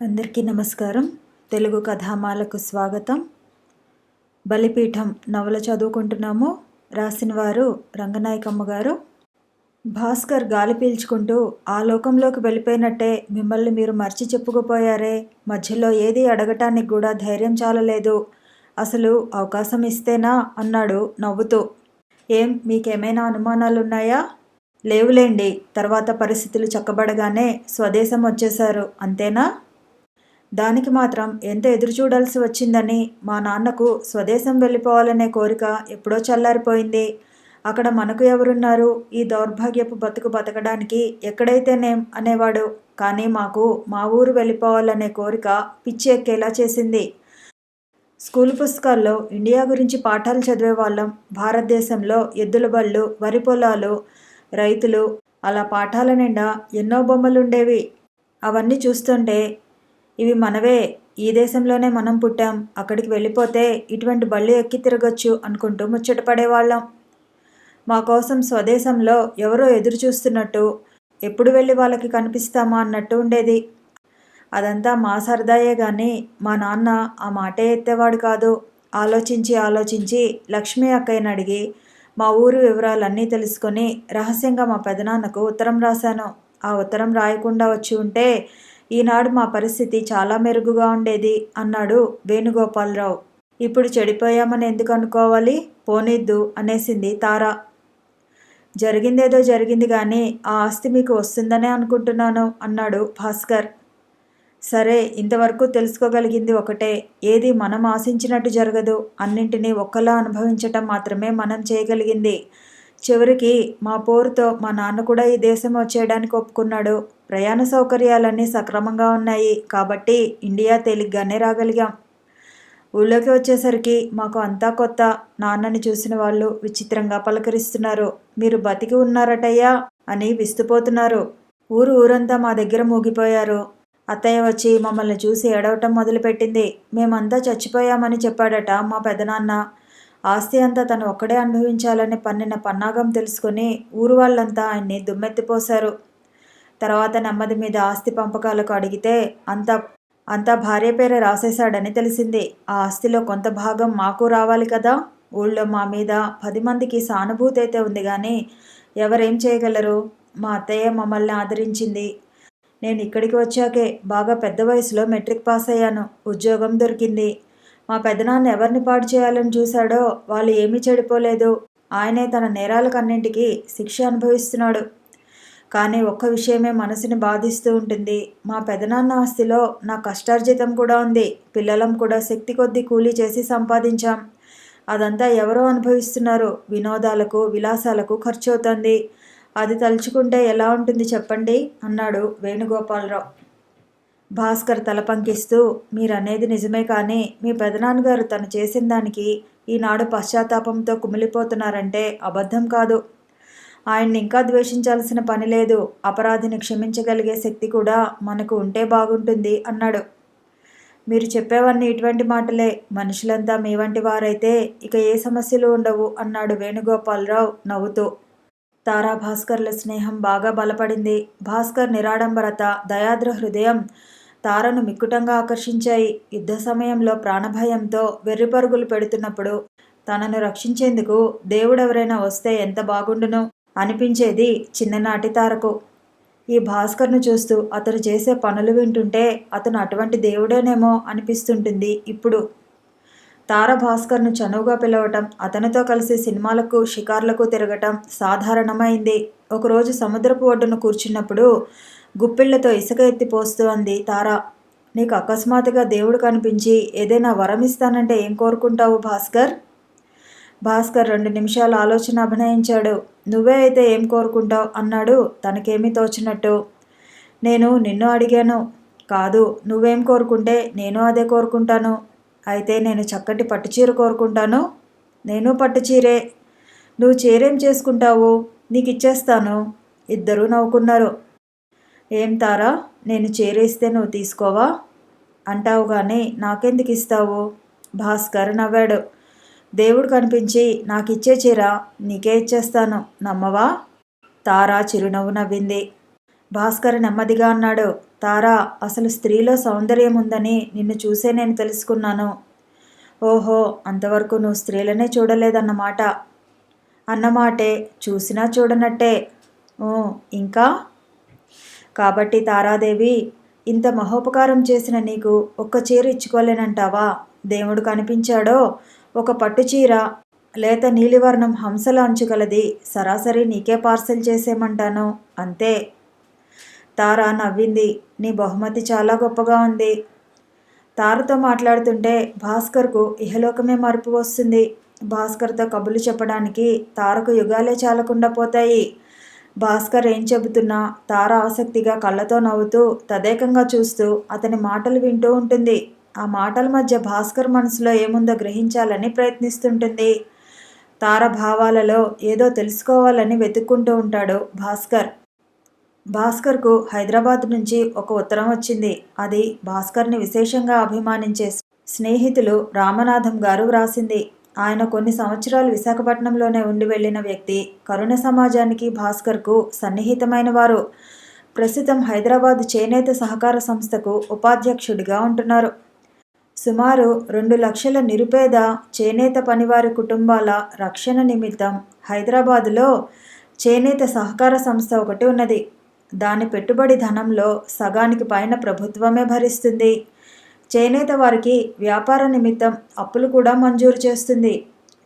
అందరికీ నమస్కారం. తెలుగు కథామాలకు స్వాగతం. బలిపీఠం నవల చదువుకుంటున్నాము. రాసిన వారు రంగనాయకమ్మ గారు. భాస్కర్ గాలి పీల్చుకుంటూ ఆ లోకంలోకి వెళ్ళిపోయినట్టే మిమ్మల్ని మీరు మర్చి చెప్పుకుపోయారే. మధ్యలో ఏది అడగటానికి కూడా ధైర్యం చాలలేదు. అసలు అవకాశం ఇస్తేనా అన్నాడు నవ్వుతూ. ఏం మీకేమైనా అనుమానాలున్నాయా? లేవులేండి. తర్వాత పరిస్థితులు చక్కబడగానే స్వదేశం వచ్చేశారు అంతేనా? దానికి మాత్రం ఎంత ఎదురు చూడాల్సి వచ్చిందని. మా నాన్నకు స్వదేశం వెళ్ళిపోవాలనే కోరిక ఎప్పుడో చల్లారిపోయింది. అక్కడ మనకు ఎవరున్నారు? ఈ దౌర్భాగ్యపు బతుకు బతకడానికి ఎక్కడైతేనేం అనేవాడు. కానీ మాకు మా ఊరు వెళ్ళిపోవాలనే కోరిక పిచ్చి ఎక్కేలా చేసింది. స్కూల్ పుస్తకాల్లో ఇండియా గురించి పాఠాలు చదివేవాళ్ళం. భారతదేశంలో ఎద్దుల బళ్ళు, వరి పొలాలు, రైతులు, అలా పాఠాల నిండా ఎన్నో బొమ్మలుండేవి. అవన్నీ చూస్తుంటే ఇవి మనవే, ఈ దేశంలోనే మనం పుట్టాం, అక్కడికి వెళ్ళిపోతే ఇటువంటి బళ్ళు ఎక్కి తిరగచ్చు అనుకుంటూ ముచ్చటపడేవాళ్ళం. మా కోసం స్వదేశంలో ఎవరో ఎదురు చూస్తున్నట్టు, ఎప్పుడు వెళ్ళి వాళ్ళకి కనిపిస్తామా అన్నట్టు ఉండేది. అదంతా మా సరదాయే కానీ మా నాన్న ఆ మాటే ఎత్తేవాడు కాదు. ఆలోచించి లక్ష్మీ అక్కయ్యని అడిగి మా ఊరు వివరాలన్నీ తెలుసుకొని రహస్యంగా మా పెదనాన్నకు ఉత్తరం రాశాను. ఆ ఉత్తరం రాయకుండా వచ్చి ఉంటే ఈనాడు మా పరిస్థితి చాలా మెరుగుగా ఉండేది అన్నాడు వేణుగోపాలరావు. ఇప్పుడు చెడిపోయామని ఎందుకు అనుకోవాలి? పోనిద్దు అనేసింది తార. జరిగిందేదో జరిగింది కానీ ఆ ఆస్తి మీకు వస్తుందనే అనుకుంటున్నాను అన్నాడు భాస్కర్. సరే, ఇంతవరకు తెలుసుకోగలిగింది ఒకటే, ఏది మనం ఆశించినట్టు జరగదు. అన్నింటినీ ఒక్కలా అనుభవించటం మాత్రమే మనం చేయగలిగింది. చివరికి మా పోరుతో మా నాన్న కూడా ఈ దేశం వచ్చేయడానికి ఒప్పుకున్నాడు. ప్రయాణ సౌకర్యాలన్నీ సక్రమంగా ఉన్నాయి కాబట్టి ఇండియా తేలిగ్గానే రాగలిగాం. ఊళ్ళోకి వచ్చేసరికి మాకు అంతా కొత్త. నాన్నని చూసిన వాళ్ళు విచిత్రంగా పలకరిస్తున్నారు. మీరు బతికి ఉన్నారటయ్యా అని విస్తుపోతున్నారు. ఊరంతా మా దగ్గర మూగిపోయారు. అత్తయ్య వచ్చి మమ్మల్ని చూసి ఏడవటం మొదలుపెట్టింది. మేమంతా చచ్చిపోయామని చెప్పాడట మా పెదనాన్న. ఆస్తి అంతా తను ఒక్కడే అనుభవించాలని పన్నిన పన్నాగం తెలుసుకుని ఊరు వాళ్ళంతా ఆయన్ని దుమ్మెత్తిపోశారు. తర్వాత నెమ్మది మీద ఆస్తి పంపకాలకు అడిగితే అంతా భార్య పేరే రాసేశాడని తెలిసింది. ఆ ఆస్తిలో కొంత భాగం మాకు రావాలి కదా. ఊళ్ళో మా మీద 10 మందికి సానుభూతి అయితే ఉంది కానీ ఎవరేం చేయగలరు? మా అత్తయ్య మమ్మల్ని ఆదరించింది. నేను ఇక్కడికి వచ్చాకే బాగా పెద్ద వయసులో మెట్రిక్ పాస్ అయ్యాను. ఉద్యోగం దొరికింది. మా పెదనాన్న ఎవరిని పాడు చేయాలని చూశాడో వాళ్ళు ఏమీ చెడిపోలేదు. ఆయనే తన నేరాలకన్నింటికీ శిక్ష అనుభవిస్తున్నాడు. కానీ ఒక్క విషయమే మనసుని బాధిస్తూ ఉంటుంది. మా పెదనాన్న ఆస్తిలో నా కష్టార్జితం కూడా ఉంది. పిల్లలం కూడా శక్తి కొద్దీ కూలీ చేసి సంపాదించాం. అదంతా ఎవరో అనుభవిస్తున్నారు. వినోదాలకు, విలాసాలకు ఖర్చు అవుతుంది. అది తలుచుకుంటే ఎలా ఉంటుంది చెప్పండి అన్నాడు వేణుగోపాలరావు. భాస్కర్ తల పంకిస్తూ, మీరనేది నిజమే కానీ మీ పెదనాన్నగారు తను చేసిన దానికి ఈనాడు పశ్చాత్తాపంతో కుమిలిపోతున్నారంటే అబద్ధం కాదు. ఆయన్ని ఇంకా ద్వేషించాల్సిన పని లేదు. అపరాధిని క్షమించగలిగే శక్తి కూడా మనకు ఉంటే బాగుంటుంది అన్నాడు. మీరు చెప్పేవన్నీ ఇటువంటి మాటలే. మనుషులంతా మీ వంటి వారైతే ఇక ఏ సమస్యలు ఉండవు అన్నాడు వేణుగోపాలరావు నవ్వుతూ. తారా భాస్కర్ల స్నేహం బాగా బలపడింది. భాస్కర్ నిరాడంబరత, దయాద్ర హృదయం తారను మిక్కుటంగా ఆకర్షించాయి. యుద్ధ సమయంలో ప్రాణభయంతో వెర్రిపరుగులు పెడుతున్నప్పుడు తనను రక్షించేందుకు దేవుడెవరైనా వస్తే ఎంత బాగుండును అనిపించేది చిన్ననాటి తారకు. ఈ భాస్కర్ను చూస్తూ అతను చేసే పనులు వింటుంటే అతను అటువంటి దేవుడేనేమో అనిపిస్తుంటుంది ఇప్పుడు. తార భాస్కర్ను చనువుగా పిలవటం, అతనితో కలిసి సినిమాలకు, షికార్లకు తిరగటం సాధారణమైంది. ఒకరోజు సముద్రపు ఒడ్డున కూర్చున్నప్పుడు గుప్పిళ్లతో ఇసుక ఎత్తిపోస్తూ అంది తార. నీకు అకస్మాత్తుగా దేవుడు కనిపించి ఏదైనా వరం ఇస్తానంటే ఏం కోరుకుంటావు భాస్కర్? భాస్కర్ 2 నిమిషాలు ఆలోచన అభినయించాడు. నువ్వే అయితే ఏం కోరుకుంటావు అన్నాడు తనకేమీ తోచినట్టు. నేను నిన్ను అడిగాను. కాదు, నువ్వేం కోరుకుంటే నేను అదే కోరుకుంటాను. అయితే నేను చక్కటి పట్టుచీర కోరుకుంటాను. నేను పట్టుచీరే. నువ్వు చీరేం చేసుకుంటావు? నీకు ఇచ్చేస్తాను. ఇద్దరూ నవ్వుకున్నారు. ఏం తారా, నేను చీరేస్తే నువ్వు తీసుకోవా? అంటావు కానీ నాకెందుకు ఇస్తావు? భాస్కర్ నవ్వాడు. దేవుడు కనిపించి నాకిచ్చే చీర నీకే ఇచ్చేస్తాను, నమ్మవా? తారా చిరునవ్వు నవ్వింది. భాస్కర్ నెమ్మదిగా అన్నాడు. తారా, అసలు స్త్రీలో సౌందర్యం ఉందని నిన్ను చూసే నేను తెలుసుకున్నాను. ఓహో, అంతవరకు నువ్వు స్త్రీలనే చూడలేదన్నమాట. అన్నమాటే, చూసినా చూడనట్టే. ఓ, ఇంకా? కాబట్టి తారాదేవి, ఇంత మహోపకారం చేసిన నీకు ఒక్క చీర ఇచ్చుకోలేనంటావా? దేవుడు కనిపించాడో ఒక పట్టు చీర, లేత నీలివర్ణం హంసల అంచుగలది సరాసరి నీకే పార్సెల్ చేసేయమంటాను, అంతే. తార నవ్వింది. నీ బహుమతి చాలా గొప్పగా ఉంది. తారతో మాట్లాడుతుంటే భాస్కర్కు ఇహలోకమే మరుపు వస్తుంది. భాస్కర్తో కబుర్లు చెప్పడానికి తారకు యుగాలే చాలకుండా పోతాయి. భాస్కర్ ఏం చెబుతున్నా తార ఆసక్తిగా కళ్ళతో నవ్వుతూ తదేకంగా చూస్తూ అతని మాటలు వింటూ ఉంటుంది. ఆ మాటల మధ్య భాస్కర్ మనసులో ఏముందో గ్రహించాలని ప్రయత్నిస్తుంటుంది. తార భావాలలో ఏదో తెలుసుకోవాలని వెతుక్కుంటూ ఉంటాడు భాస్కర్. భాస్కర్కు హైదరాబాద్ నుంచి ఒక ఉత్తరం వచ్చింది. అది భాస్కర్ని విశేషంగా అభిమానించే స్నేహితులు రామనాథం గారు వ్రాసింది. ఆయన కొన్ని సంవత్సరాలు విశాఖపట్నంలోనే ఉండి వెళ్ళిన వ్యక్తి. కరుణ సమాజానికి భాస్కర్కు సన్నిహితమైన వారు. ప్రస్తుతం హైదరాబాద్ చేనేత సహకార సంస్థకు ఉపాధ్యక్షుడిగా ఉంటున్నారు. సుమారు 2 లక్షల నిరుపేద చేనేత పనివారి కుటుంబాల రక్షణ నిమిత్తం హైదరాబాదులో చేనేత సహకార సంస్థ ఒకటి ఉన్నది. దాని పెట్టుబడి ధనంలో సగానికి పైన ప్రభుత్వమే భరిస్తుంది. చేనేత వారికి వ్యాపార నిమిత్తం అప్పులు కూడా మంజూరు చేస్తుంది.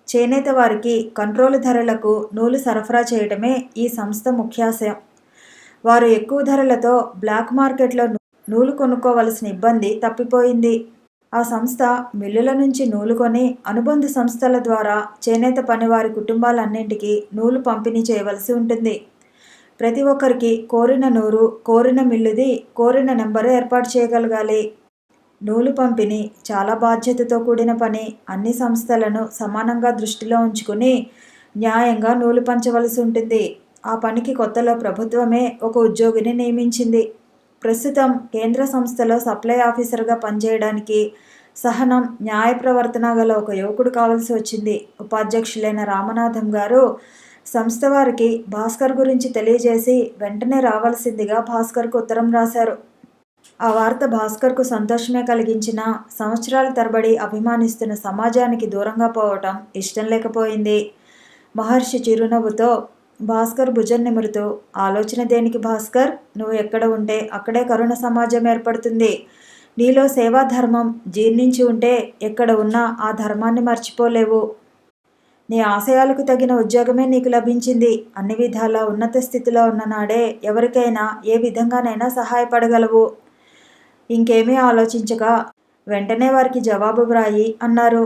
చేనేత వారికి కంట్రోలు ధరలకు నూలు సరఫరా చేయడమే ఈ సంస్థ ముఖ్యాశయం. వారు ఎక్కువ ధరలతో బ్లాక్ మార్కెట్లో నూలు కొనుక్కోవలసిన ఇబ్బంది తప్పిపోయింది. ఆ సంస్థ మిల్లుల నుంచి నూలు కొని అనుబంధ సంస్థల ద్వారా చేనేత పనివారి కుటుంబాలన్నింటికీ నూలు పంపిణీ చేయవలసి ఉంటుంది. ప్రతి ఒక్కరికి కోరిన నూరు, కోరిన మిల్లుది, కోరిన నెంబరు ఏర్పాటు చేయగలగాలి. నూలు పంపిణీ చాలా బాధ్యతతో కూడిన పని. అన్ని సంస్థలను సమానంగా దృష్టిలో ఉంచుకుని న్యాయంగా నూలు పంచవలసి ఉంటుంది. ఆ పనికి కొత్తలో ప్రభుత్వమే ఒక ఉద్యోగిని నియమించింది. ప్రస్తుతం కేంద్ర సంస్థలో సప్లై ఆఫీసర్గా పనిచేయడానికి సహనం, న్యాయ ప్రవర్తన గల ఒక యువకుడు కావలసి వచ్చింది. ఉపాధ్యక్షులైన రామనాథం గారు సంస్థ వారికి భాస్కర్ గురించి తెలియజేసి వెంటనే రావాల్సిందిగా భాస్కర్కు ఉత్తరం రాశారు. ఆ వార్త భాస్కర్కు సంతోషమే కలిగించినా సంవత్సరాల తరబడి అభిమానిస్తున్న సమాజానికి దూరంగా పోవటం ఇష్టం లేకపోయింది. మహర్షి చిరునవ్వుతో భాస్కర్ భుజం నిమురుతూ, ఆలోచన దేనికి భాస్కర్? నువ్వు ఎక్కడ ఉంటే అక్కడే కరుణ సమాజం ఏర్పడుతుంది. నీలో సేవాధర్మం జీర్ణించి ఉంటే ఎక్కడ ఉన్నా ఆ ధర్మాన్ని మర్చిపోలేవు. నీ ఆశయాలకు తగిన ఉద్యోగమే నీకు లభించింది. అన్ని విధాలా ఉన్నత స్థితిలో ఉన్న నాడే ఎవరికైనా ఏ విధంగానైనా సహాయపడగలవు. ఇంకేమీ ఆలోచించక వెంటనే వారికి జవాబు వ్రాయి అన్నారు.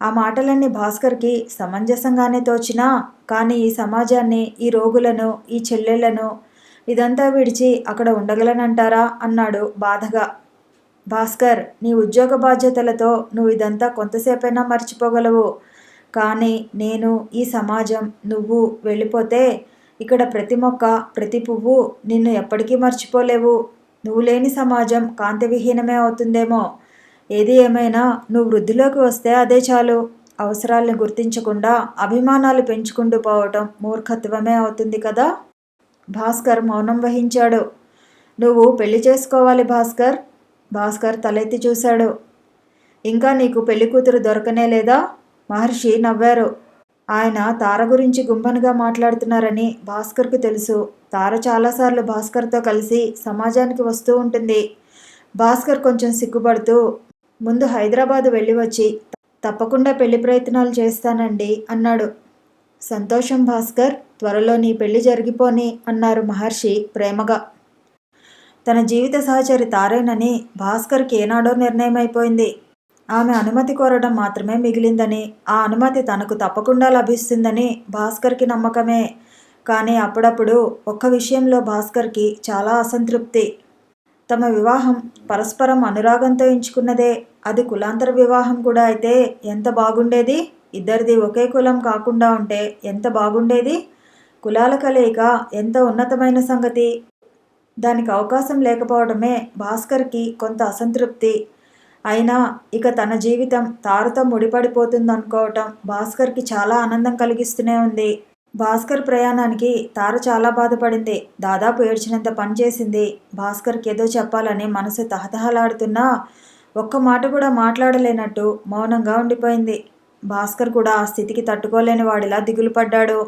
ఆ మాటలన్నీ భాస్కర్కి సమంజసంగానే తోచినా, కానీ ఈ సమాజాన్ని, ఈ రోగులను, ఈ చెల్లెళ్లను ఇదంతా విడిచి అక్కడ ఉండగలనంటారా అన్నాడు బాధగా. భాస్కర్, నీ ఉద్యోగ బాధ్యతలతో నువ్వు ఇదంతా కొంతసేపైనా మర్చిపోగలవు. కానీ నేను, ఈ సమాజం, నువ్వు వెళ్ళిపోతే ఇక్కడ ప్రతి మొక్క, ప్రతి పువ్వు నిన్ను ఎప్పటికీ మర్చిపోలేవు. నువ్వు లేని సమాజం కాంతివిహీనమే అవుతుందేమో. ఏది ఏమైనా నువ్వు వృద్ధిలోకి వస్తే అదే చాలు. అవసరాలను గుర్తించకుండా అభిమానాలు పెంచుకుంటూ పోవటం మూర్ఖత్వమే అవుతుంది కదా. భాస్కర్ మౌనం వహించాడు. నువ్వు పెళ్లి చేసుకోవాలి భాస్కర్. భాస్కర్ తలెత్తి చూశాడు. ఇంకా నీకు పెళ్లి కూతురు దొరకనే లేదా? మహర్షి నవ్వారు. ఆయన తార గురించి గుంభనగా మాట్లాడుతున్నారని భాస్కర్కు తెలుసు. తార చాలాసార్లు భాస్కర్తో కలిసి సమాజానికి వస్తూ ఉంటుంది. భాస్కర్ కొంచెం సిగ్గుపడుతూ, ముందు హైదరాబాదు వెళ్ళి వచ్చి తప్పకుండా పెళ్లి ప్రయత్నాలు చేస్తానండి అన్నాడు. సంతోషం భాస్కర్, త్వరలో నీ పెళ్లి జరిగిపోని అన్నారు మహర్షి ప్రేమగా. తన జీవిత సహచరి తారేనని భాస్కర్కి ఏనాడో నిర్ణయమైపోయింది. ఆమె అనుమతి కోరడం మాత్రమే మిగిలిందని, ఆ అనుమతి తనకు తప్పకుండా లభిస్తుందని భాస్కర్కి నమ్మకమే. కానీ అప్పుడప్పుడు ఒక్క విషయంలో భాస్కర్కి చాలా అసంతృప్తి. తమ వివాహం పరస్పరం అనురాగంతో ఎంచుకున్నదే. అది కులాంతర వివాహం కూడా అయితే ఎంత బాగుండేది. ఇద్దరిది ఒకే కులం కాకుండా ఉంటే ఎంత బాగుండేది. కులాల కలయిక ఎంత ఉన్నతమైన సంగతి. దానికి అవకాశం లేకపోవడమే భాస్కర్కి కొంత అసంతృప్తి. అయినా ఇక తన జీవితం తారతో ముడిపడిపోతుందనుకోవటం భాస్కర్కి చాలా ఆనందం కలిగిస్తూనే ఉంది. భాస్కర్ ప్రయాణానికి తార చాలా బాధపడింది. దాదాపు ఏడ్చినంత పని చేసింది. భాస్కర్కి ఏదో చెప్పాలని మనసు తహతహలాడుతున్నా ఒక్క మాట కూడా మాట్లాడలేనట్టు మౌనంగా ఉండిపోయింది. భాస్కర్ కూడా ఆ స్థితికి తట్టుకోలేని వాడిలా దిగులు పడ్డాడు.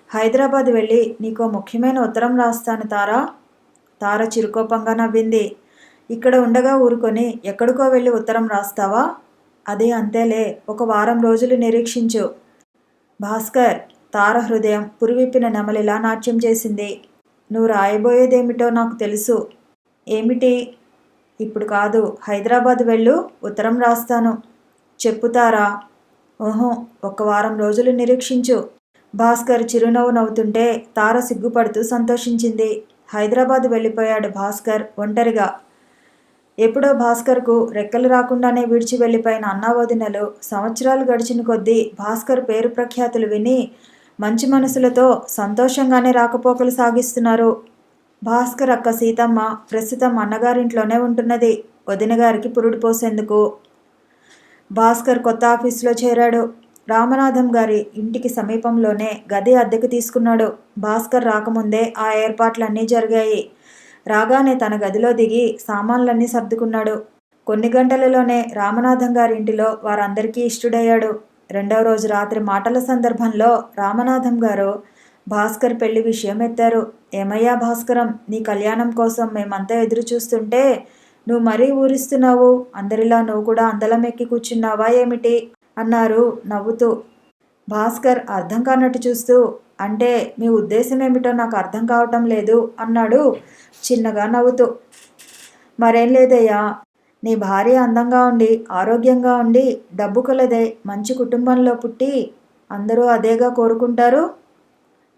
హైదరాబాద్ వెళ్ళి నీకో ముఖ్యమైన ఉత్తరం రాస్తాను తారా. తార చిరుకోపంగా నవ్వింది. ఇక్కడ ఉండగా ఊరుకొని ఎక్కడికో వెళ్ళి ఉత్తరం రాస్తావా? అదే అంతేలే, ఒక వారం రోజులు నిరీక్షించు. భాస్కర్, తార హృదయం పురివిప్పిన నెమలిలా నాట్యం చేసింది. నువ్వు రాయబోయేదేమిటో నాకు తెలుసు. ఏమిటి? ఇప్పుడు కాదు, హైదరాబాద్ వెళ్ళు, ఉత్తరం రాస్తాను. చెప్పుతారా? ఓహో, ఒక వారం రోజులు నిరీక్షించు. భాస్కర్ చిరునవ్వు నవ్వుతుంటే తార సిగ్గుపడుతూ సంతోషించింది. హైదరాబాద్ వెళ్ళిపోయాడు భాస్కర్ ఒంటరిగా. ఎప్పుడో భాస్కర్కు రెక్కలు రాకుండానే విడిచి వెళ్ళిపోయిన అన్నావదినలు సంవత్సరాలు గడిచిన కొద్దీ భాస్కర్ పేరు ప్రఖ్యాతులు విని మంచి మనసులతో సంతోషంగానే రాకపోకలు సాగిస్తున్నారు. భాస్కర్ అక్క సీతమ్మ ప్రస్తుతం అన్నగారింట్లోనే ఉంటున్నది, వదిన గారికి పురుడు పోసేందుకు. భాస్కర్ కొత్త ఆఫీసులో చేరాడు. రామనాథం గారి ఇంటికి సమీపంలోనే గది అద్దెకు తీసుకున్నాడు. భాస్కర్ రాకముందే ఆ ఏర్పాట్లన్నీ జరిగాయి. రాగానే తన గదిలో దిగి సామాన్లన్నీ సర్దుకున్నాడు. కొన్ని గంటలలోనే రామనాథం గారి ఇంటిలో వారందరికీ ఇష్టుడయ్యాడు. రెండవ రోజు రాత్రి మాటల సందర్భంలో రామనాథం గారు భాస్కర్ పెళ్లి విషయం ఎత్తారు. ఏమయ్యా భాస్కరం, నీ కళ్యాణం కోసం మేమంతా ఎదురు చూస్తుంటే నువ్వు మరీ ఊరిస్తున్నావు. అందరిలా నువ్వు కూడా అందలం ఎక్కి కూర్చున్నావా ఏమిటి అన్నారు నవ్వుతూ. భాస్కర్ అర్థం కానట్టు చూస్తూ, అంటే మీ ఉద్దేశం ఏమిటో నాకు అర్థం కావటం లేదు అన్నాడు చిన్నగా నవ్వుతూ. మరేం లేదయ్యా, నీ భార్య అందంగా ఉండి ఆరోగ్యంగా ఉండి డబ్బు కలదే మంచి కుటుంబంలో పుట్టి అందరూ అదేగా కోరుకుంటారు.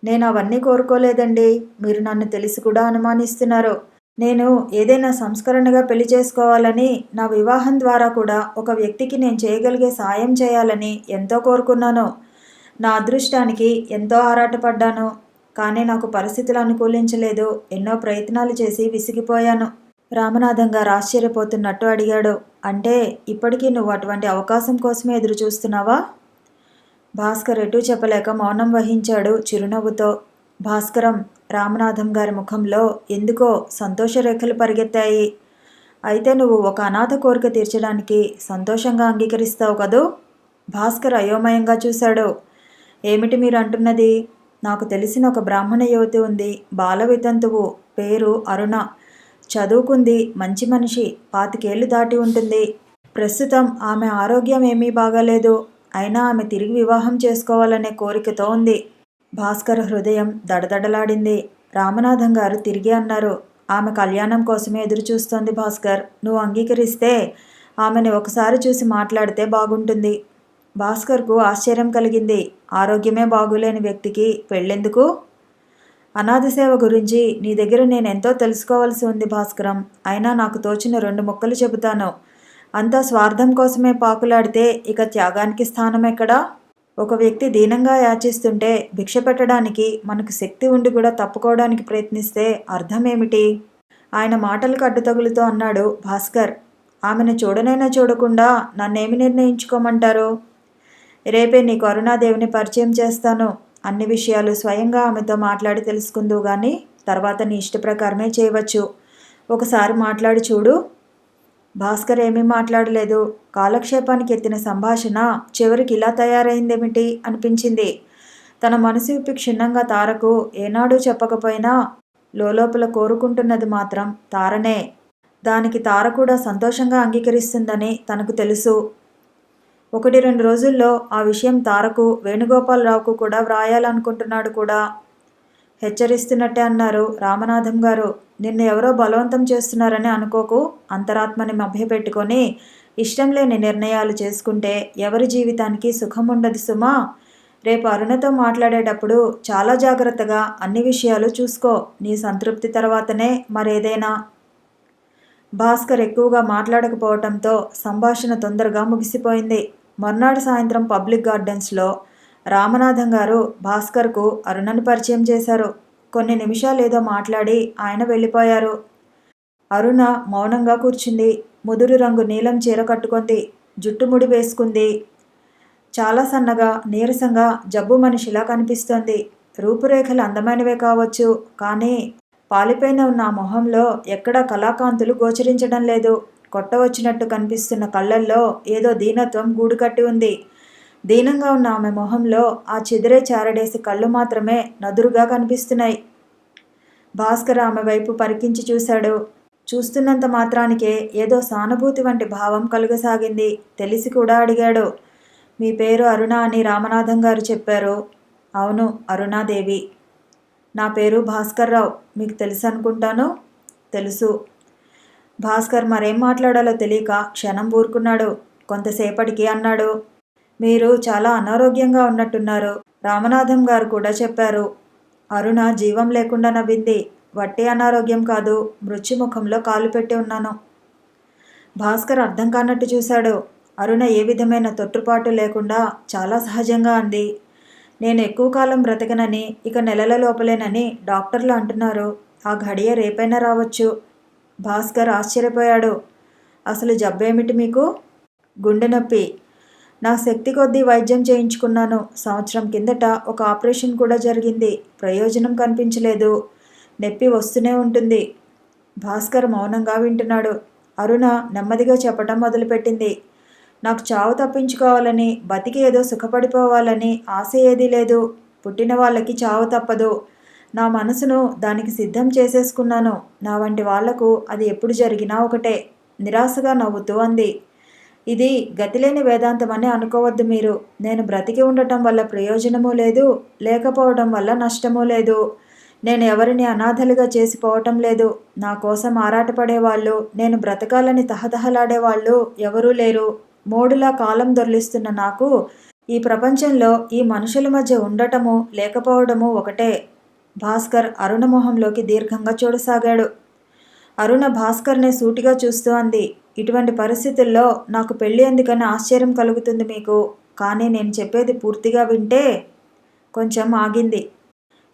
నేను అవన్నీ కోరుకోలేదండి. మీరు నన్ను తెలిసి కూడా అనుమానిస్తున్నారు. నేను ఏదైనా సంస్కరణగా పెళ్లి చేసుకోవాలని, నా వివాహం ద్వారా కూడా ఒక వ్యక్తికి నేను చేయగలిగే సాయం చేయాలని ఎంతో కోరుకున్నాను. నా అదృష్టానికి ఎంతో ఆరాటపడ్డాను. కానీ నాకు పరిస్థితులు అనుకూలించలేదు. ఎన్నో ప్రయత్నాలు చేసి విసిగిపోయాను. రామనాథం గారు ఆశ్చర్యపోతున్నట్టు అడిగాడు. అంటే ఇప్పటికీ నువ్వు అటువంటి అవకాశం కోసమే ఎదురు చూస్తున్నావా? భాస్కర్ ఎటూ చెప్పలేక మౌనం వహించాడు చిరునవ్వుతో. భాస్కరం, రామనాథం గారి ముఖంలో ఎందుకో సంతోషరేఖలు పరిగెత్తాయి. అయితే నువ్వు ఒక అనాథ కోరిక తీర్చడానికి సంతోషంగా అంగీకరిస్తావు కదూ? భాస్కర్ అయోమయంగా చూశాడు. ఏమిటి మీరు అంటున్నది? నాకు తెలిసిన ఒక బ్రాహ్మణ యువతి ఉంది, బాల వితంతువు, పేరు అరుణ. చదువుకుంది, మంచి మనిషి, 25 ఏళ్ళు దాటి ఉంటుంది. ప్రస్తుతం ఆమె ఆరోగ్యం ఏమీ బాగాలేదు. అయినా ఆమె తిరిగి వివాహం చేసుకోవాలనే కోరికతో ఉంది. భాస్కర్ హృదయం దడదడలాడింది. రామనాథం గారు తిరిగి అన్నారు, ఆమె కళ్యాణం కోసమే ఎదురు చూస్తోంది భాస్కర్. నువ్వు అంగీకరిస్తే ఆమెను ఒకసారి చూసి మాట్లాడితే బాగుంటుంది. భాస్కర్కు ఆశ్చర్యం కలిగింది. ఆరోగ్యమే బాగులేని వ్యక్తికి పెళ్ళెందుకు? అనాథ సేవ గురించి నీ దగ్గర నేను ఎంతో తెలుసుకోవాల్సి ఉంది భాస్కరం. అయినా నాకు తోచిన 2 ముక్కలు చెబుతాను. అంతా స్వార్థం కోసమే పాకులాడితే ఇక త్యాగానికి స్థానం ఎక్కడా? ఒక వ్యక్తి దీనంగా యాచిస్తుంటే భిక్ష పెట్టడానికి మనకు శక్తి ఉండి కూడా తప్పుకోవడానికి ప్రయత్నిస్తే అర్థం ఏమిటి? ఆయన మాటలకు అడ్డుతగులుతో అన్నాడు భాస్కర్. ఆమెను చూడనైనా చూడకుండా నన్నేమి నిర్ణయించుకోమంటారు? రేపే నీకు అరుణాదేవిని పరిచయం చేస్తాను. అన్ని విషయాలు స్వయంగా ఆమెతో మాట్లాడి తెలుసుకుందువు గాని తర్వాత నీ ఇష్ట ప్రకారమే చేయవచ్చు. ఒకసారి మాట్లాడి చూడు. భాస్కర్ ఏమీ మాట్లాడలేదు. కాలక్షేపానికి ఎత్తిన సంభాషణ చివరికి ఇలా తయారైందేమిటి అనిపించింది. తన మనసు విప్పి క్షుణ్ణంగా తారకు ఏనాడూ చెప్పకపోయినా లోలోపల కోరుకుంటున్నది మాత్రం తారనే. దానికి తార కూడా సంతోషంగా అంగీకరిస్తుందని తనకు తెలుసు. 1-2 రోజుల్లో ఆ విషయం తారకు, వేణుగోపాలరావుకు కూడా వ్రాయాలనుకుంటున్నాడు కూడా. హెచ్చరిస్తున్నట్టే అన్నారు రామనాథం గారు. నిన్ను ఎవరో బలవంతం చేస్తున్నారని అనుకోకు. అంతరాత్మని మభ్యపెట్టుకొని ఇష్టం లేని నిర్ణయాలు చేసుకుంటే ఎవరి జీవితానికి సుఖం ఉండదు సుమా. రేపు అరుణతో మాట్లాడేటప్పుడు చాలా జాగ్రత్తగా అన్ని విషయాలు చూసుకో. నీ సంతృప్తి తర్వాతనే మరేదైనా. భాస్కర్ ఎక్కువగా మాట్లాడకపోవటంతో సంభాషణ తొందరగా ముగిసిపోయింది. మర్నాడు సాయంత్రం పబ్లిక్ గార్డెన్స్లో రామనాథం గారు భాస్కర్కు అరుణను పరిచయం చేశారు. కొన్ని నిమిషాలేదో మాట్లాడి ఆయన వెళ్ళిపోయారు. అరుణ మౌనంగా కూర్చుంది. ముదురు రంగు నీలం చీర కట్టుకుంది. జుట్టు ముడి వేసుకుంది. చాలా సన్నగా, నీరసంగా, జబ్బు మనిషిలా కనిపిస్తోంది. రూపురేఖలు అందమైనవే కావచ్చు, కానీ పాలిపోయిన ఉన్న ఆ మొహంలో ఎక్కడా కళాకాంతులు గోచరించడం లేదు. కొట్టవచ్చినట్టు కనిపిస్తున్న కళ్ళల్లో ఏదో దీనత్వం గూడుకట్టి ఉంది. దీనంగా ఉన్న ఆమె మొహంలో ఆ చెదిరే చారడేసి కళ్ళు మాత్రమే నదురుగా కనిపిస్తున్నాయి. భాస్కర్ ఆమె వైపు పరికించి చూశాడు. చూస్తున్నంత మాత్రానికే ఏదో సానుభూతి వంటి భావం కలుగసాగింది. తెలిసి కూడా అడిగాడు. మీ పేరు అరుణ అని రామనాథం గారు చెప్పారు. అవును, అరుణాదేవి. నా పేరు భాస్కర్ రావు. మీకు తెలుసు అనుకుంటాను. తెలుసు. భాస్కర్ మరేం మాట్లాడాలో తెలియక క్షణం ఊరుకున్నాడు. కొంతసేపటికి అన్నాడు. మీరు చాలా అనారోగ్యంగా ఉన్నట్టున్నారు. రామనాథం గారు కూడా చెప్పారు. అరుణ జీవం లేకుండా నవ్వింది. వట్టి అనారోగ్యం కాదు, మృత్యుముఖంలో కాలు పెట్టి ఉన్నాను. భాస్కర్ అర్థం కానట్టు చూశాడు. అరుణ ఏ విధమైన తొట్టుపాటు లేకుండా చాలా సహజంగా అంది. నేను ఎక్కువ కాలం బ్రతకనని, ఇక నెలల లోపలేనని డాక్టర్లు అంటున్నారు. ఆ ఘడియ రేపైనా రావచ్చు. భాస్కర్ ఆశ్చర్యపోయాడు. అసలు జబ్బేమిటి మీకు? గుండె నొప్పి. నా శక్తి కొద్దీ వైద్యం చేయించుకున్నాను. సంవత్సరం కిందట ఒక ఆపరేషన్ కూడా జరిగింది. ప్రయోజనం కనిపించలేదు. నొప్పి వస్తూనే ఉంటుంది. భాస్కర్ మౌనంగా వింటున్నాడు. అరుణ నెమ్మదిగా చెప్పటం మొదలుపెట్టింది. నాకు చావు తప్పించుకోవాలని, బతికి ఏదో సుఖపడిపోవాలని ఆశ ఏదీ లేదు. పుట్టిన వాళ్ళకి చావు తప్పదు. నా మనసును దానికి సిద్ధం చేసేసుకున్నాను. నా వంటి వాళ్లకు అది ఎప్పుడు జరిగినా ఒకటే. నిరాశగా నవ్వుతూ అంది. ఇది గతిలేని వేదాంతమని అనుకోవద్దు మీరు. నేను బ్రతికి ఉండటం వల్ల ప్రయోజనమూ లేదు, లేకపోవడం వల్ల నష్టమూ లేదు. నేను ఎవరిని అనాథలుగా చేసిపోవటం లేదు. నా కోసం ఆరాటపడేవాళ్ళు, నేను బ్రతకాలని తహతహలాడేవాళ్ళు ఎవరూ లేరు. మోడులా కాలం దొర్లిస్తున్న నాకు ఈ ప్రపంచంలో ఈ మనుషుల మధ్య ఉండటము లేకపోవడము ఒకటే. భాస్కర్ అరుణ మొహంలోకి దీర్ఘంగా చూడసాగాడు. అరుణ భాస్కర్నే సూటిగా చూస్తూ అంది. ఇటువంటి పరిస్థితుల్లో నాకు పెళ్ళి ఎందుకని ఆశ్చర్యం కలుగుతుంది మీకు. కానీ నేను చెప్పేది పూర్తిగా వింటే. కొంచెం ఆగింది.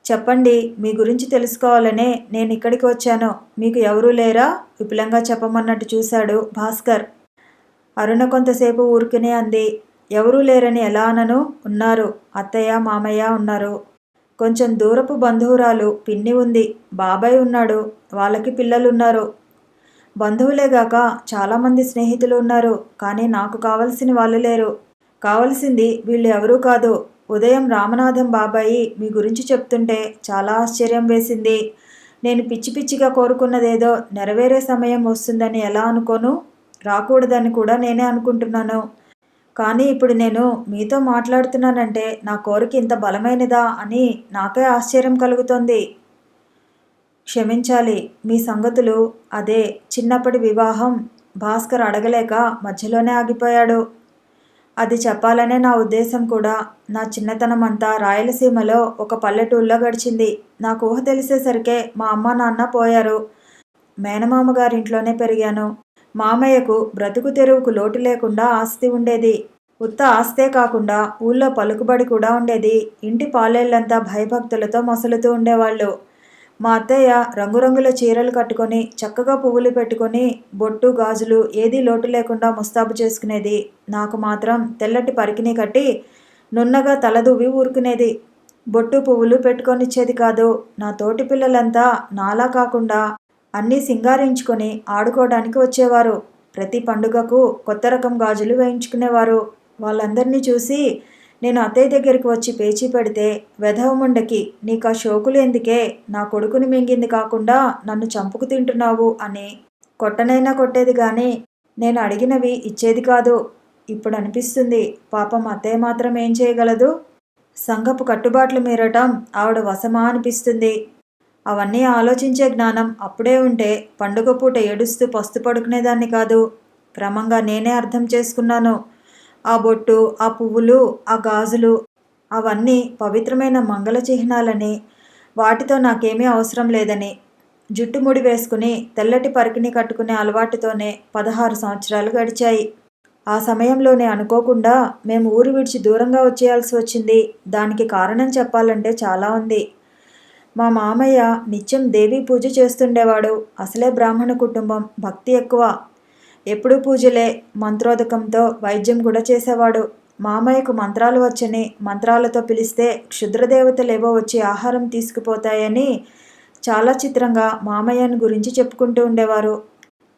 చెప్పండి, మీ గురించి తెలుసుకోవాలనే నేను ఇక్కడికి వచ్చాను. మీకు ఎవరూ లేరా? విపులంగా చెప్పమన్నట్టు చూశాడు భాస్కర్. అరుణ కొంతసేపు ఊరుకునే అంది. ఎవరూ లేరని ఎలా అనను? ఉన్నారు. అత్తయ్య, మామయ్య ఉన్నారు. కొంచెం దూరపు బంధువురాలు పిన్ని ఉంది. బాబాయ్ ఉన్నాడు. వాళ్ళకి పిల్లలున్నారు. బంధువులేగాక చాలామంది స్నేహితులు ఉన్నారు. కానీ నాకు కావలసిన వాళ్ళు లేరు. కావలసింది వీళ్ళు ఎవరూ కాదు. ఉదయం రామనాథం బాబాయి మీ గురించి చెప్తుంటే చాలా ఆశ్చర్యం వేసింది. నేను పిచ్చి పిచ్చిగా కోరుకున్నదేదో నెరవేరే సమయం వస్తుందని ఎలా అనుకోను? రాకూడదని కూడా నేనే అనుకుంటున్నాను. కానీ ఇప్పుడు నేను మీతో మాట్లాడుతున్నానంటే నా కోరిక ఇంత బలమైనదా అని నాకే ఆశ్చర్యం కలుగుతోంది. క్షమించాలి, మీ సంగతులు అదే చిన్నప్పటి వివాహం. భాస్కర్ అడగలేక మధ్యలోనే ఆగిపోయాడు. అది చెప్పాలనే నా ఉద్దేశం కూడా. నా చిన్నతనం అంతా రాయలసీమలో ఒక పల్లెటూళ్ళలో గడిచింది. నాకు ఊహ తెలిసేసరికే మా అమ్మ నాన్న పోయారు. మేనమామ గారింట్లోనే పెరిగాను. మామయ్యకు బ్రతుకు తెరువుకు లోటు లేకుండా ఆస్తి ఉండేది. ఉత్త ఆస్తే కాకుండా ఊళ్ళో పలుకుబడి కూడా ఉండేది. ఇంటి పాలేళ్లంతా భయభక్తులతో మొసలుతూ ఉండేవాళ్ళు. మా అత్తయ్య రంగురంగుల చీరలు కట్టుకొని, చక్కగా పువ్వులు పెట్టుకొని, బొట్టు గాజులు ఏదీ లోటు లేకుండా ముస్తాబు చేసుకునేది. నాకు మాత్రం తెల్లటి పరికిణి కట్టి నున్నగా తలదూవి ఊరుకునేది. బొట్టు పువ్వులు పెట్టుకొనిచ్చేది కాదు. నా తోటి పిల్లలంతా నాలా కాకుండా అన్నీ సింగారించుకొని ఆడుకోవడానికి వచ్చేవారు. ప్రతి పండుగకు కొత్త రకం గాజులు వేయించుకునేవారు. వాళ్ళందరినీ చూసి నేను అత్తయ్య దగ్గరికి వచ్చి పేచీ పెడితే, వెధవముండకి నీకు ఆ షోకులు ఎందుకే, నా కొడుకుని మింగింది కాకుండా నన్ను చంపుకు తింటున్నావు అని కొట్టనైనా కొట్టేది కానీ నేను అడిగినవి ఇచ్చేది కాదు. ఇప్పుడు అనిపిస్తుంది, పాపం అత్తయ్య మాత్రం ఏం చేయగలదు? సంఘపు కట్టుబాట్లు మీరటం ఆవిడ వశమా అనిపిస్తుంది. అవన్నీ ఆలోచించే జ్ఞానం అప్పుడే ఉంటే పండుగ పూట ఏడుస్తూ పస్తు పడుకునేదాన్ని కాదు. క్రమంగా నేనే అర్థం చేసుకున్నాను. ఆ బొట్టు, ఆ పువ్వులు, ఆ గాజులు అవన్నీ పవిత్రమైన మంగళ చిహ్నాలని, వాటితో నాకేమీ అవసరం లేదని. జుట్టు ముడి వేసుకుని తెల్లటి పరికిణి కట్టుకునే అలవాటుతోనే 16 సంవత్సరాలు గడిచాయి. ఆ సమయంలోనే అనుకోకుండా మేము ఊరు విడిచి దూరంగా వచ్చేయాల్సి వచ్చింది. దానికి కారణం చెప్పాలంటే చాలా ఉంది. మా మామయ్య నిత్యం దేవీ పూజ చేస్తుండేవాడు. అసలే బ్రాహ్మణ కుటుంబం, భక్తి ఎక్కువ. ఎప్పుడూ పూజలే. మంత్రోదకంతో వైద్యం కూడా చేసేవాడు. మామయ్యకు మంత్రాలు వచ్చని, మంత్రాలతో పిలిస్తే క్షుద్రదేవతలేవో వచ్చి ఆహారం తీసుకుపోతాయని చాలా చిత్రంగా మామయ్యను గురించి చెప్పుకుంటూ ఉండేవారు.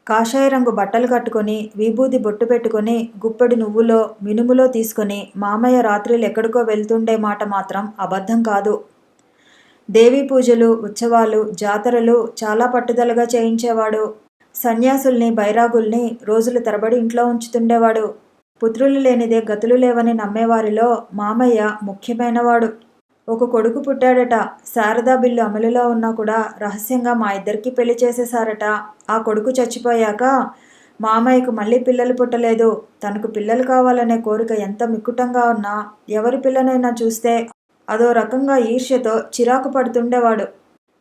కాషాయ రంగు బట్టలు కట్టుకొని, విభూది బొట్టు పెట్టుకొని, గుప్పెడు నువ్వులో మినుములో తీసుకొని మామయ్య రాత్రులు ఎక్కడికో వెళ్తుండే మాట మాత్రం అబద్ధం కాదు. దేవీ పూజలు, ఉత్సవాలు, జాతరలు చాలా పట్టుదలగా చేయించేవాడు. సన్యాసుల్ని, బైరాగుల్ని రోజుల తరబడి ఇంట్లో ఉంచుతుండేవాడు. పుత్రులు లేనిదే గతులు లేవని నమ్మేవారిలో మామయ్య ముఖ్యమైనవాడు. ఒక కొడుకు పుట్టాడట. శారదా బిల్లు అమలులో ఉన్నా కూడా రహస్యంగా మా ఇద్దరికీ పెళ్లి చేసేశారట. ఆ కొడుకు చచ్చిపోయాక మామయ్యకు మళ్ళీ పిల్లలు పుట్టలేదు. తనకు పిల్లలు కావాలనే కోరిక ఎంత మిక్కుటంగా ఉన్నా ఎవరి పిల్లనైనా చూస్తే అదో రకంగా ఈర్ష్యతో చిరాకు పడుతుండేవాడు.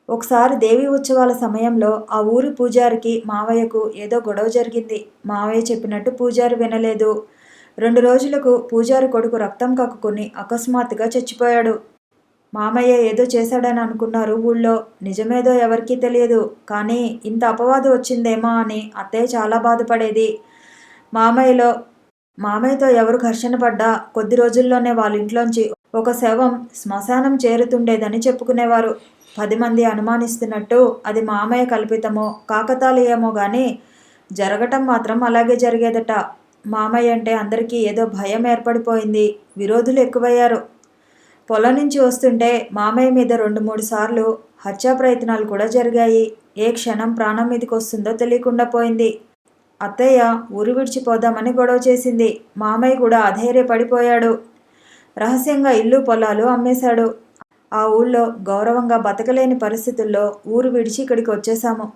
ఒకసారి దేవీ ఉత్సవాల సమయంలో ఆ ఊరి పూజారికి మావయ్యకు ఏదో గొడవ జరిగింది. మావయ్య చెప్పినట్టు పూజారి వినలేదు. 2 రోజులకు పూజారి కొడుకు రక్తం కక్కుకొని అకస్మాత్తుగా చచ్చిపోయాడు. మామయ్య ఏదో చేశాడని అనుకున్నారు ఊళ్ళో. నిజమేదో ఎవరికీ తెలియదు. కానీ ఇంత అపవాదు వచ్చిందేమో అని అత్తయ్య చాలా బాధపడేది. మామయ్యతో ఎవరు ఘర్షణ పడ్డా కొద్ది రోజుల్లోనే వాళ్ళ ఇంట్లోంచి ఒక శవం శ్మశానం చేరుతుండేదని చెప్పుకునేవారు. 10 మంది అనుమానిస్తున్నట్టు అది మామయ్య కల్పితమో కాకతాళీయమో గాని జరగటం మాత్రం అలాగే జరిగేదట. మామయ్య అంటే అందరికీ ఏదో భయం ఏర్పడిపోయింది. విరోధులు ఎక్కువయ్యారు. పొలం నుంచి వస్తుంటే మామయ్య మీద 2-3 సార్లు హత్యా ప్రయత్నాలు కూడా జరిగాయి. ఏ క్షణం ప్రాణం మీదకి వస్తుందో తెలియకుండా పోయింది. అత్తయ్య ఊరు విడిచిపోదామని గొడవ చేసింది. మామయ్య కూడా అధైర్యపడిపోయాడు. రహస్యంగా ఇల్లు పొలాలు అమ్మేశాడు. ఆ ఊళ్ళో గౌరవంగా బతకలేని పరిస్థితుల్లో ఊరు విడిచి ఇక్కడికి వచ్చేసాము.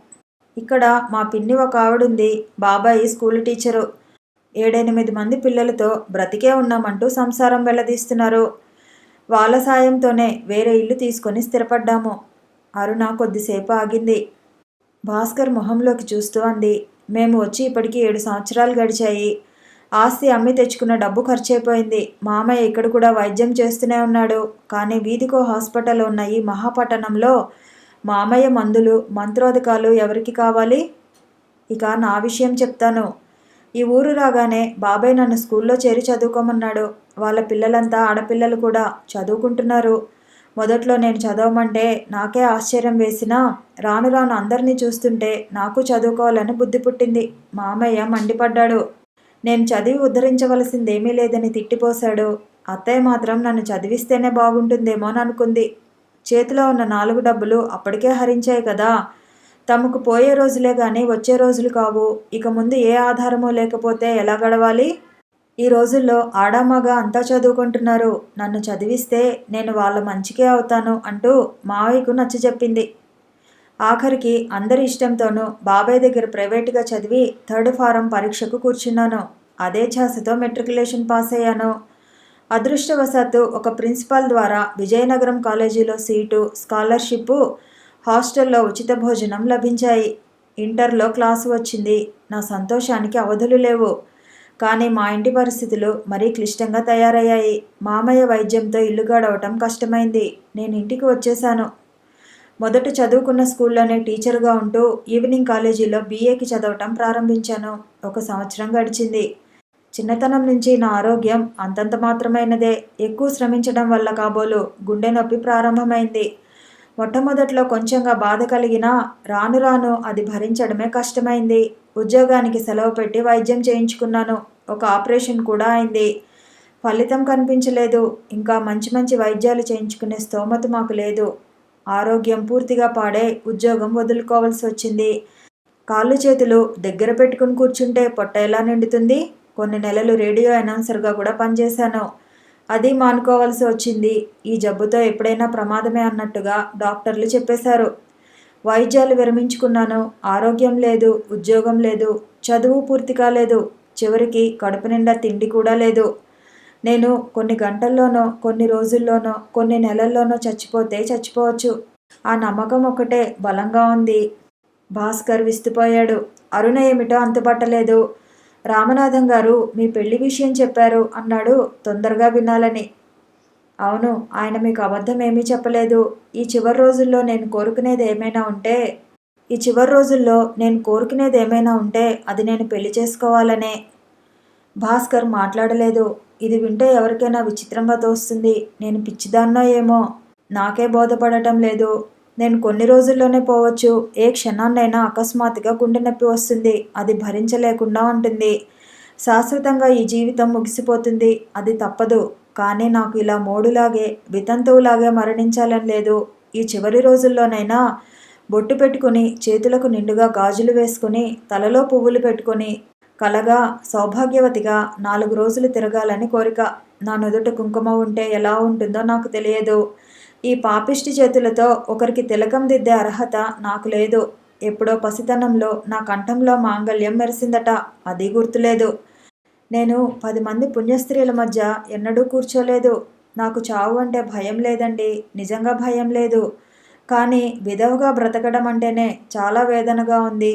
ఇక్కడ మా పిన్ని ఒక ఆవిడుంది. బాబాయి స్కూల్ టీచరు. 7-8 మంది పిల్లలతో బ్రతికే ఉన్నామంటూ సంసారం వెళ్లదీస్తున్నారు. వాళ్ళ సాయంతోనే వేరే ఇల్లు తీసుకొని స్థిరపడ్డాము. అరుణ కొద్దిసేపు ఆగింది. భాస్కర్ మొహంలోకి చూస్తూ అంది, మేము వచ్చి ఇప్పటికీ 7 సంవత్సరాలు గడిచాయి. ఆస్తి అమ్మి తెచ్చుకున్న డబ్బు ఖర్చయిపోయింది. మామయ్య ఇక్కడ కూడా వైద్యం చేస్తూనే ఉన్నాడు. కానీ వీధికో హాస్పిటల్ ఉన్న ఈ మహాపట్టణంలో మామయ్య మందులు, మంత్రోదకాలు ఎవరికి కావాలి? ఇక నా విషయం చెప్తాను. ఈ ఊరు రాగానే బాబాయ్ నన్ను స్కూల్లో చేరి చదువుకోమన్నాడు. వాళ్ళ పిల్లలంతా ఆడపిల్లలు కూడా చదువుకుంటున్నారు. మొదట్లో నేను చదవమంటే నాకే ఆశ్చర్యం వేసినా రాను రాను అందరినీ చూస్తుంటే నాకు చదువుకోవాలని బుద్ధి పుట్టింది. మామయ్య మండిపడ్డాడు. నేను చదివి ఉద్ధరించవలసిందేమీ లేదని తిట్టిపోశాడు. అత్తయ్య మాత్రం నన్ను చదివిస్తేనే బాగుంటుందేమోననుకుంది. చేతిలో ఉన్న 4 డబ్బులు అప్పటికే హరించాయి కదా. తమకు పోయే రోజులే గాని వచ్చే రోజులు కావు. ఇక ముందు ఏ ఆధారమూ లేకపోతే ఎలా గడవాలి? ఈ రోజుల్లో ఆడామగా అంతా చదువుకుంటున్నారు. నన్ను చదివిస్తే నేను వాళ్ళ మంచికే అవుతాను అంటూ మావయ్యకు నచ్చజెప్పింది. ఆఖరికి అందరి ఇష్టంతోనూ బాబాయ్ దగ్గర ప్రైవేటుగా చదివి 3rd ఫారం పరీక్షకు కూర్చున్నాను. అదే ఛాసతో మెట్రికులేషన్ పాస్ అయ్యాను. అదృష్టవశాత్తు ఒక ప్రిన్సిపాల్ ద్వారా విజయనగరం కాలేజీలో సీటు, స్కాలర్షిప్పు, హాస్టల్లో ఉచిత భోజనం లభించాయి. ఇంటర్లో క్లాసు వచ్చింది. నా సంతోషానికి అవధులు లేవు. కానీ మా ఇంటి పరిస్థితులు మరీ క్లిష్టంగా తయారయ్యాయి. మామయ్య వైద్యంతో ఇల్లు గడవటం కష్టమైంది. నేను ఇంటికి వచ్చేశాను. మొదట చదువుకున్న స్కూల్లోనే టీచర్గా ఉంటూ ఈవినింగ్ కాలేజీలో BAకి చదవటం ప్రారంభించాను. 1 సంవత్సరం గడిచింది. చిన్నతనం నుంచి నా ఆరోగ్యం అంతంత మాత్రమైనదే. ఎక్కువ శ్రమించడం వల్ల కాబోలు గుండె నొప్పి ప్రారంభమైంది. మొట్టమొదట్లో కొంచెంగా బాధ కలిగినా రాను రాను అది భరించడమే కష్టమైంది. ఉద్యోగానికి సెలవు పెట్టి వైద్యం చేయించుకున్నాను. ఒక ఆపరేషన్ కూడా అయింది. ఫలితం కనిపించలేదు. ఇంకా మంచి మంచి వైద్యాలు చేయించుకునే స్తోమత మాకు లేదు. ఆరోగ్యం పూర్తిగా పాడై ఉద్యోగం వదులుకోవాల్సి వచ్చింది. కాళ్ళు చేతులు దగ్గర పెట్టుకుని కూర్చుంటే పొట్ట ఎలా నిండుతుంది? కొన్ని నెలలు రేడియో అనౌన్సర్గా కూడా పనిచేశాను. అది మానుకోవాల్సి వచ్చింది. ఈ జబ్బుతో ఎప్పుడైనా ప్రమాదమే అన్నట్టుగా డాక్టర్లు చెప్పేశారు. వైద్యాలు విరమించుకున్నాను. ఆరోగ్యం లేదు, ఉద్యోగం లేదు, చదువు పూర్తి కాలేదు. చివరికి కడుపు నిండా తిండి కూడా లేదు. నేను కొన్ని గంటల్లోనో, కొన్ని రోజుల్లోనో, కొన్ని నెలల్లోనో చచ్చిపోతే చచ్చిపోవచ్చు. ఆ నమ్మకం ఒకటే బలంగా ఉంది. భాస్కర్ విస్తుపోయాడు. అరుణ ఏమిటో అంతుపట్టలేదు. రామనాథం గారు మీ పెళ్లి విషయం చెప్పారు అన్నాడు తొందరగా వినాలని. అవును, ఆయన మీకు అబద్ధం ఏమీ చెప్పలేదు. ఈ చివరి రోజుల్లో నేను కోరుకునేది ఏమైనా ఉంటే అది నేను పెళ్లి చేసుకోవాలనే. భాస్కర్ మాట్లాడలేదు. ఇది వింటే ఎవరికైనా విచిత్రంగా తోస్తుంది. నేను పిచ్చిదాన్నో ఏమో నాకే బోధపడటం లేదు. నేను కొన్ని రోజుల్లోనే పోవచ్చు. ఏ క్షణాన్నైనా అకస్మాత్తుగా గుండె నొప్పి వస్తుంది. అది భరించలేకుండా ఉంటుంది. శాశ్వతంగా ఈ జీవితం ముగిసిపోతుంది. అది తప్పదు. కానీ నాకు ఇలా మోడులాగే వితంతువులాగే మరణించాలని లేదు. ఈ చివరి రోజుల్లోనైనా బొట్టు పెట్టుకుని, చేతులకు నిండుగా గాజులు వేసుకుని, తలలో పువ్వులు పెట్టుకుని, కలగా సౌభాగ్యవతిగా 4 రోజులు తిరగాలని కోరిక. నా నుదుట కుంకుమ ఉంటే ఎలా ఉంటుందో నాకు తెలియదు. ఈ పాపిష్టి చేతులతో ఒకరికి తిలకం దిద్దే అర్హత నాకు లేదు. ఎప్పుడో పసితనంలో నా కంఠంలో మాంగళ్యం మెరిసిందట. అది గుర్తులేదు. నేను 10 మంది పుణ్యస్త్రీల మధ్య ఎన్నడూ కూర్చోలేదు. నాకు చావు అంటే భయం లేదండి. నిజంగా భయం లేదు. కానీ విధవగా బ్రతకడం అంటేనే చాలా వేదనగా ఉంది.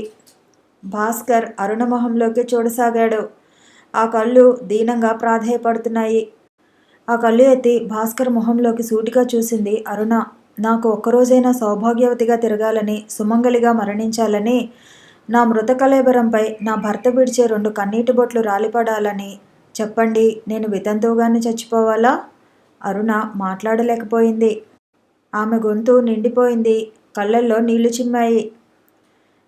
భాస్కర్ అరుణ మొహంలోకి చూడసాగాడు. ఆ కళ్ళు దీనంగా ప్రాధేయపడుతున్నాయి. ఆ కళ్ళు ఎత్తి భాస్కర్ మొహంలోకి సూటిగా చూసింది అరుణ. నాకు ఒక్కరోజైనా సౌభాగ్యవతిగా తిరగాలని, సుమంగలిగా మరణించాలని, నా మృత కళేబరంపై నా భర్త విడిచే 2 కన్నీటి బొట్లు రాలిపడాలని. చెప్పండి, నేను వితంతువుగానే చచ్చిపోవాలా? అరుణ మాట్లాడలేకపోయింది. ఆమె గొంతు నిండిపోయింది. కళ్ళల్లో నీళ్లు చిమ్మాయి.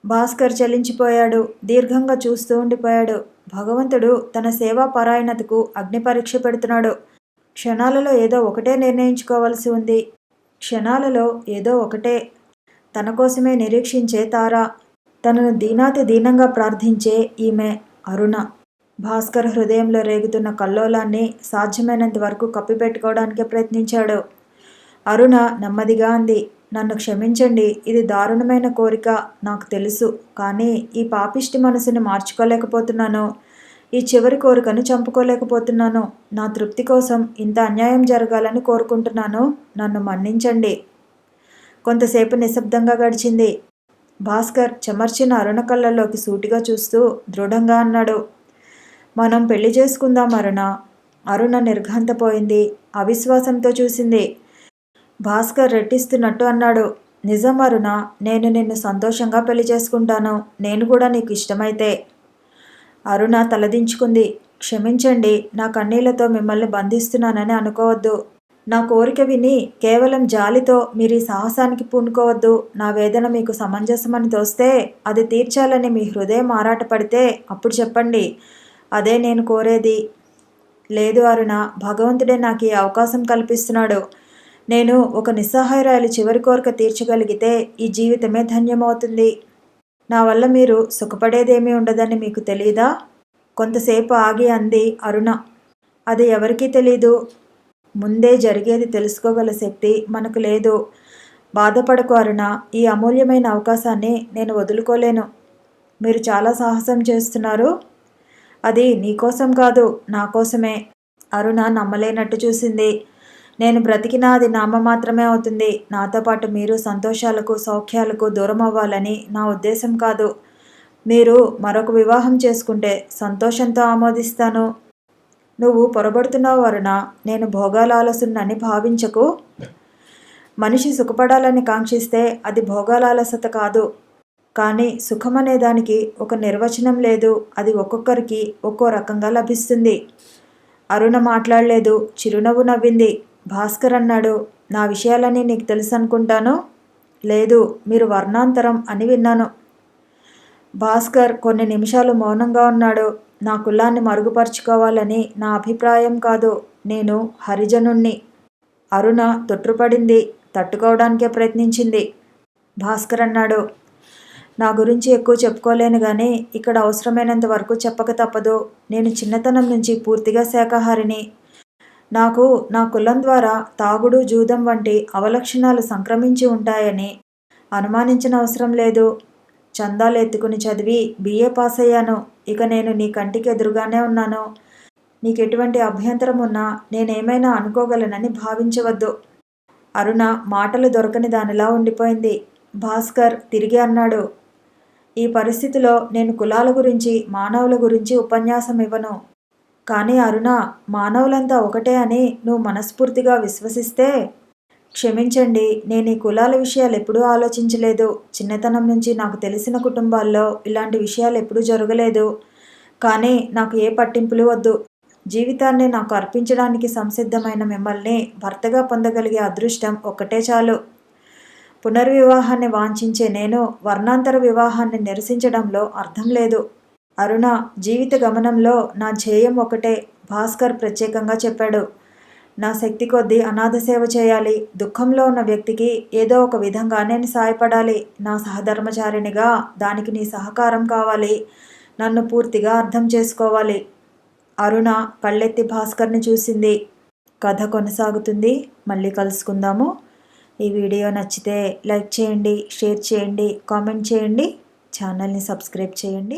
భాస్కర్ చలించిపోయాడు. దీర్ఘంగా చూస్తూ ఉండిపోయాడు. భగవంతుడు తన సేవా పరాయణతకు అగ్ని పరీక్ష పెడుతున్నాడు. క్షణాలలో ఏదో ఒకటే నిర్ణయించుకోవలసి ఉంది. క్షణాలలో ఏదో ఒకటే. తన కోసమే నిరీక్షించే తార. తనను దీనాతి దీనంగా ప్రార్థించే ఈమె అరుణ. భాస్కర్ హృదయంలో రేగుతున్న కల్లోలాన్ని సాధ్యమైనంత వరకు కప్పిపెట్టుకోవడానికే ప్రయత్నించాడు. అరుణ నెమ్మదిగా అంది, నన్ను క్షమించండి. ఇది దారుణమైన కోరిక, నాకు తెలుసు. కానీ ఈ పాపిష్టి మనసుని మార్చుకోలేకపోతున్నాను. ఈ చివరి కోరికను చంపుకోలేకపోతున్నాను. నా తృప్తి కోసం ఇంత అన్యాయం జరగాలని కోరుకుంటున్నాను. నన్ను మన్నించండి. కొంతసేపు నిశ్శబ్దంగా గడిచింది. భాస్కర్ చెమర్చిన అరుణ కళ్ళల్లోకి సూటిగా చూస్తూ దృఢంగా అన్నాడు, మనం పెళ్లి చేసుకుందాం అరుణ. అరుణ నిర్ఘాంతపోయింది. అవిశ్వాసంతో చూసింది. భాస్కర్ రెట్టిస్తున్నట్టు అన్నాడు, నిజం అరుణ. నేను నిన్ను సంతోషంగా పెళ్లి చేసుకుంటాను. నేను కూడా నీకు ఇష్టమైతే. అరుణ తలదించుకుంది. క్షమించండి, నా కన్నీళ్లతో మిమ్మల్ని బంధిస్తున్నానని అనుకోవద్దు. నా కోరిక విని కేవలం జాలితో మీరు ఈ సాహసానికి పూనుకోవద్దు. నా వేదన మీకు సమంజసమని తోస్తే, అది తీర్చాలని మీ హృదయం ఆరాటపడితే అప్పుడు చెప్పండి. అదే నేను కోరేది. లేదు అరుణ, భగవంతుడే నాకు ఈ అవకాశం కల్పిస్తున్నాడు. నేను ఒక నిస్సహాయరాలి చివరి కోరిక తీర్చగలిగితే ఈ జీవితమే ధన్యమవుతుంది. నా వల్ల మీరు సుఖపడేదేమీ ఉండదని మీకు తెలీదా? కొంతసేపు ఆగి అంది అరుణ. అది ఎవరికీ తెలీదు. ముందే జరిగేది తెలుసుకోగల శక్తి మనకు లేదు. బాధపడకు అరుణ. ఈ అమూల్యమైన అవకాశాన్ని నేను వదులుకోలేను. మీరు చాలా సాహసం చేస్తున్నారు. అది నీకోసం కాదు, నా కోసమే. అరుణ నమ్మలేనట్టు చూసింది. నేను బ్రతికినా అది నామమాత్రమే అవుతుంది. నాతో పాటు మీరు సంతోషాలకు, సౌఖ్యాలకు దూరం అవ్వాలని నా ఉద్దేశం కాదు. మీరు మరొక వివాహం చేసుకుంటే సంతోషంతో ఆమోదిస్తాను. నువ్వు పొరబడుతున్నావు అరుణ. నేను భోగాలాలసున్నని భావించకు. మనిషి సుఖపడాలని కాంక్షిస్తే అది భోగాలాలసత కాదు. కానీ సుఖమనే దానికి ఒక నిర్వచనం లేదు. అది ఒక్కొక్కరికి ఒక్కో రకంగా లభిస్తుంది. అరుణ మాట్లాడలేదు. చిరునవ్వు నవ్వింది. భాస్కర్ అన్నాడు, నా విషయాలన్నీ నీకు తెలుసు అనుకుంటాను. లేదు, మీరు వర్ణాంతరం అని విన్నాను. భాస్కర్ కొన్ని నిమిషాలు మౌనంగా ఉన్నాడు. నా కులాన్ని మరుగుపరుచుకోవాలని నా అభిప్రాయం కాదు. నేను హరిజనుణ్ణి. అరుణ తొట్రుపడింది. తట్టుకోవడానికే ప్రయత్నించింది. భాస్కర్ అన్నాడు, నా గురించి ఎక్కువ చెప్పుకోలేను కానీ ఇక్కడ అవసరమైనంత వరకు చెప్పక తప్పదు. నేను చిన్నతనం నుంచి పూర్తిగా శాకాహారిని. నాకు నా కులం ద్వారా తాగుడు, జూదం వంటి అవలక్షణాలు సంక్రమించి ఉంటాయని అనుమానించిన అవసరం లేదు. చందాలు ఎత్తుకుని చదివి BA పాస్ అయ్యాను. ఇక నేను నీ కంటికి ఎదురుగానే ఉన్నాను. నీకెటువంటి అభ్యంతరం ఉన్నా నేనేమైనా అనుకోగలనని భావించవద్దు. అరుణ మాటలు దొరకని దానిలా ఉండిపోయింది. భాస్కర్ తిరిగి అన్నాడు, ఈ పరిస్థితిలో నేను కులాల గురించి, మానవుల గురించి ఉపన్యాసం ఇవ్వను. కానీ అరుణ, మానవులంతా ఒకటే అని నువ్వు మనస్ఫూర్తిగా విశ్వసిస్తే. క్షమించండి, నేను ఈ కులాల విషయాలు ఎప్పుడూ ఆలోచించలేదు. చిన్నతనం నుంచి నాకు తెలిసిన కుటుంబాల్లో ఇలాంటి విషయాలు ఎప్పుడూ జరగలేదు. కానీ నాకు ఏ పట్టింపులు వద్దు. జీవితాన్ని నాకు అర్పించడానికి సంసిద్ధమైన మిమ్మల్ని భర్తగా పొందగలిగే అదృష్టం ఒక్కటే చాలు. పునర్వివాహాన్ని వాంఛించే నేను వర్ణాంతర వివాహాన్ని నిరసించడంలో అర్థం లేదు. అరుణ, జీవిత గమనంలో నా ధ్యేయం ఒకటే, భాస్కర్ ప్రత్యేకంగా చెప్పాడు. నా శక్తి కొద్దీ అనాథ సేవ చేయాలి. దుఃఖంలో ఉన్న వ్యక్తికి ఏదో ఒక విధంగా నేను సాయపడాలి. నా సహధర్మచారిణిగా దానికి నీ సహకారం కావాలి. నన్ను పూర్తిగా అర్థం చేసుకోవాలి. అరుణ కళ్ళెత్తి భాస్కర్ని చూసింది. కథ కొనసాగుతుంది. మళ్ళీ కలుసుకుందాము. ఈ వీడియో నచ్చితే లైక్ చేయండి, షేర్ చేయండి, కామెంట్ చేయండి, ఛానల్ని సబ్స్క్రైబ్ చేయండి.